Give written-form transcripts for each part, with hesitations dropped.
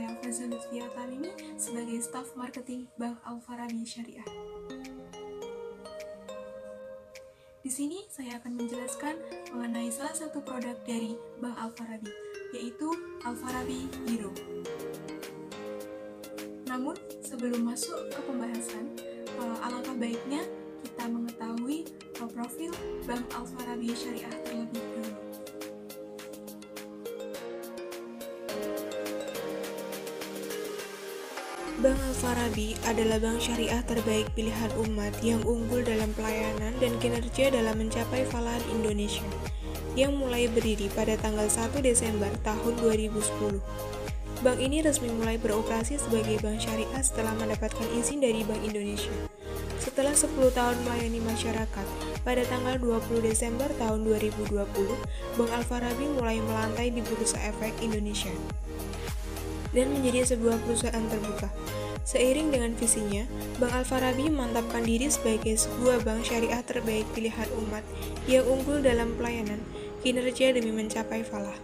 saya Fazal Lutfia Tamimi sebagai staf marketing Bank Al-Farabi Syariah. Di sini saya akan menjelaskan mengenai salah satu produk dari Bank Al-Farabi, yaitu Al-Farabi Giro. Namun, sebelum masuk ke pembahasan, alangkah baiknya kita mengetahui profil Bank Al-Farabi Syariah terlebih dahulu. Bank Al-Farabi adalah bank syariah terbaik pilihan umat yang unggul dalam pelayanan dan kinerja dalam mencapai falah di Indonesia, yang mulai berdiri pada tanggal 1 Desember tahun 2010. Bank ini resmi mulai beroperasi sebagai bank syariah setelah mendapatkan izin dari Bank Indonesia. Setelah 10 tahun melayani masyarakat, pada tanggal 20 Desember tahun 2020, Bank Al-Farabi mulai melantai di Bursa Efek Indonesia dan menjadi sebuah perusahaan terbuka. Seiring dengan visinya, Bank Al-Farabi memantapkan diri sebagai sebuah bank syariah terbaik pilihan umat yang unggul dalam pelayanan, kinerja demi mencapai falah,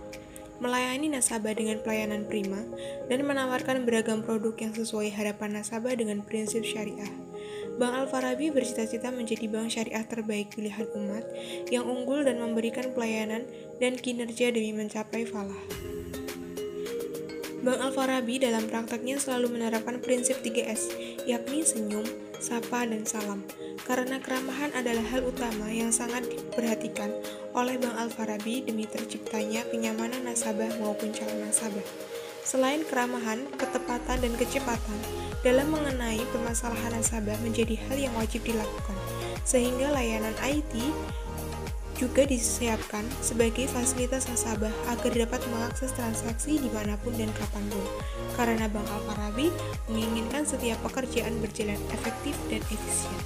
melayani nasabah dengan pelayanan prima, dan menawarkan beragam produk yang sesuai harapan nasabah dengan prinsip syariah. Bank Al-Farabi bercita-cita menjadi bank syariah terbaik pilihan umat yang unggul dan memberikan pelayanan dan kinerja demi mencapai falah. Bank Al-Farabi dalam prakteknya selalu menerapkan prinsip 3S, yakni senyum, sapa, dan salam. Karena keramahan adalah hal utama yang sangat diperhatikan oleh Bank Al-Farabi demi terciptanya kenyamanan nasabah maupun calon nasabah. Selain keramahan, ketepatan, dan kecepatan dalam mengenai permasalahan nasabah menjadi hal yang wajib dilakukan, sehingga layanan IT juga disiapkan sebagai fasilitas nasabah agar dapat mengakses transaksi dimanapun dan kapanpun, karena Bank Al-Farabi menginginkan setiap pekerjaan berjalan efektif dan efisien.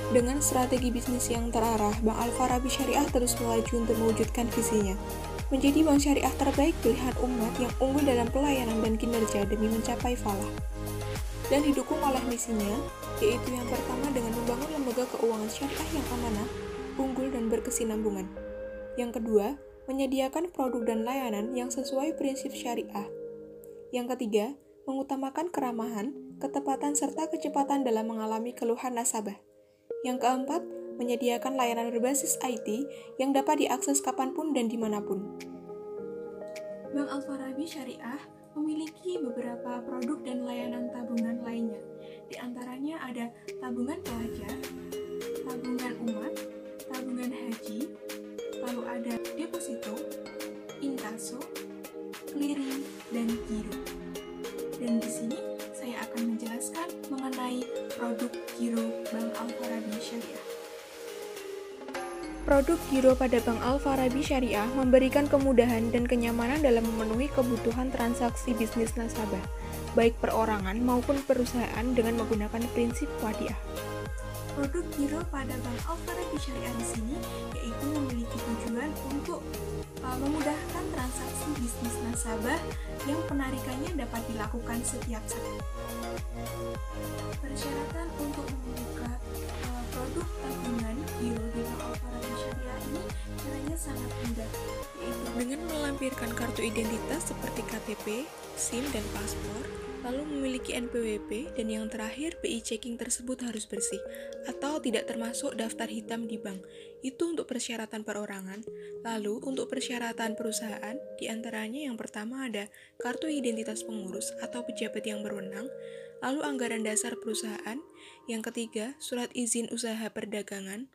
Dengan strategi bisnis yang terarah, Bank Al-Farabi Syariah terus melaju untuk mewujudkan visinya, menjadi bank syariah terbaik pilihan umat yang unggul dalam pelayanan dan kinerja demi mencapai falah. Dan didukung oleh misinya, yaitu yang pertama dengan membangun lembaga keuangan syariah yang amanah, unggul dan berkesinambungan. Yang kedua, menyediakan produk dan layanan yang sesuai prinsip syariah. Yang ketiga, mengutamakan keramahan, ketepatan serta kecepatan dalam mengalami keluhan nasabah. Yang keempat, menyediakan layanan berbasis IT yang dapat diakses kapanpun dan dimanapun. Bank Al-Farabi Syariah memiliki beberapa produk dan layanan tabungan lainnya. Di antaranya ada tabungan pelajar, tabungan umat, tabungan haji, lalu ada deposito, inkaso, clearing, dan giro. Dan di sini saya akan menjelaskan mengenai produk giro Bank Al-Farabi Syariah. Produk giro pada Bank Al-Farabi Syariah memberikan kemudahan dan kenyamanan dalam memenuhi kebutuhan transaksi bisnis nasabah, baik perorangan maupun perusahaan dengan menggunakan prinsip wadiah. Produk giro pada Bank Al-Farabi Syariah di sini yaitu memiliki tujuan untuk memudahkan transaksi bisnis nasabah yang penarikannya dapat dilakukan setiap saat. Persyaratan untuk membuka produk tabungan giro di Bank Al-Farabi Syariah ini caranya sangat mudah, yaitu dengan melampirkan kartu identitas seperti KTP, SIM, dan paspor, lalu memiliki NPWP, dan yang terakhir BI checking tersebut harus bersih atau tidak termasuk daftar hitam di bank. Itu untuk persyaratan perorangan. Lalu untuk persyaratan perusahaan, diantaranya yang pertama ada kartu identitas pengurus atau pejabat yang berwenang, lalu anggaran dasar perusahaan, yang ketiga surat izin usaha perdagangan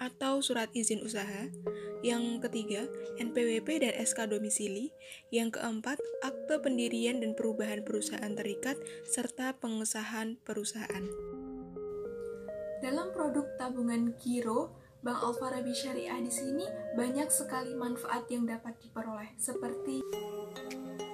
atau surat izin usaha, yang ketiga NPWP dan SK domisili, yang keempat akte pendirian dan perubahan perusahaan terikat, serta pengesahan perusahaan. Dalam produk tabungan giro, Bank Al-Farabi Syariah di sini banyak sekali manfaat yang dapat diperoleh, seperti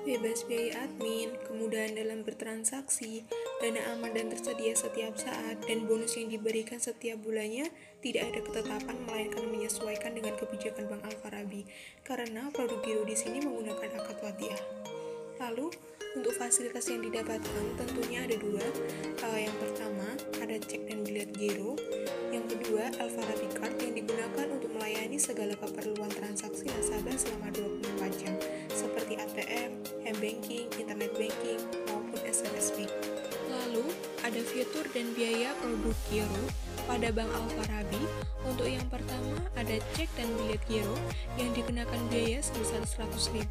bebas biaya admin, kemudahan dalam bertransaksi, dana aman dan tersedia setiap saat, dan bonus yang diberikan setiap bulannya tidak ada ketetapan melainkan menyesuaikan dengan kebijakan Bank Al-Farabi, karena produk giro di sini menggunakan akad wadiah. Lalu, Untuk fasilitas yang didapatkan tentunya ada dua. Yang pertama ada cek dan biliet giro. Yang kedua Alfarabi Card yang digunakan untuk melayani segala keperluan transaksi nasabah selama 24 jam seperti ATM, m-banking, internet banking, maupun SMS Pay. Lalu ada fitur dan biaya produk giro pada Bank Alfarabi. Untuk yang pertama ada cek dan biliet giro yang dikenakan biaya sebesar 100.000.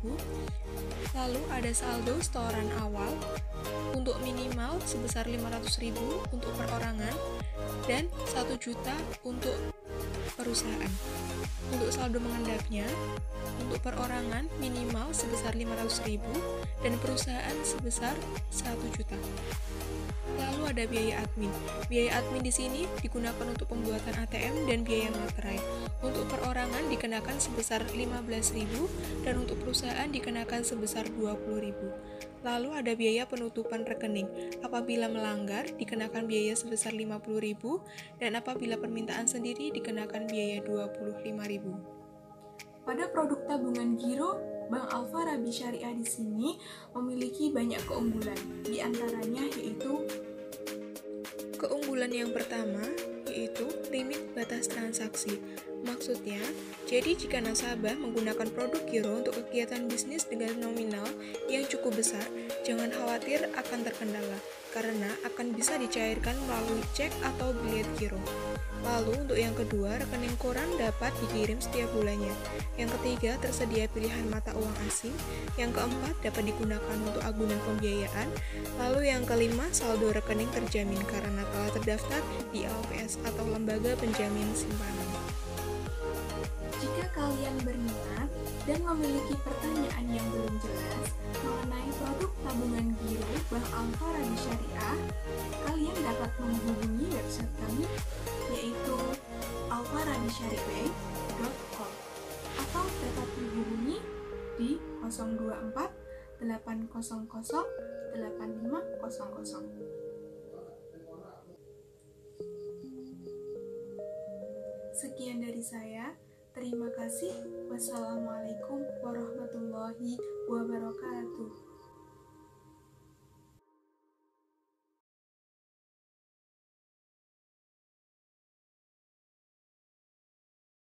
Lalu ada saldo setoran awal untuk minimal sebesar 500.000 untuk perorangan dan 1 juta untuk perusahaan. Untuk saldo mengendapnya, untuk perorangan minimal sebesar 500.000 dan perusahaan sebesar 1 juta. Lalu ada biaya admin. Biaya admin di sini digunakan untuk pembuatan ATM dan biaya materai. Untuk perorangan dikenakan sebesar 15.000 dan untuk perusahaan dikenakan sebesar 20.000. Lalu ada biaya penutupan rekening. Apabila melanggar dikenakan biaya sebesar 50.000 dan apabila permintaan sendiri dikenakan biaya 25.000. Pada produk tabungan giro, Bank Alfarabi Syariah di sini memiliki banyak keunggulan. Di antaranya yaitu keunggulan yang pertama yaitu limit batas transaksi. Maksudnya, jadi jika nasabah menggunakan produk giro untuk kegiatan bisnis dengan nominal yang cukup besar, jangan khawatir akan terkendala, karena akan bisa dicairkan melalui cek atau biliet giro. Lalu untuk yang kedua, rekening koran dapat dikirim setiap bulannya. Yang ketiga, tersedia pilihan mata uang asing. Yang keempat, dapat digunakan untuk agunan pembiayaan. Lalu yang kelima, saldo rekening terjamin karena telah terdaftar di LPS atau Lembaga Penjamin Simpanan. Jika kalian berminat dan memiliki pertanyaan yang belum jelas mengenai produk tabungan giro Bank Alfarabi Syariah, kalian dapat menghubungi website kami yaitu alfarabisyariah.com atau dapat dihubungi di 024 800 8500. Sekian dari saya. Terima kasih. Wassalamualaikum warahmatullahi wabarakatuh.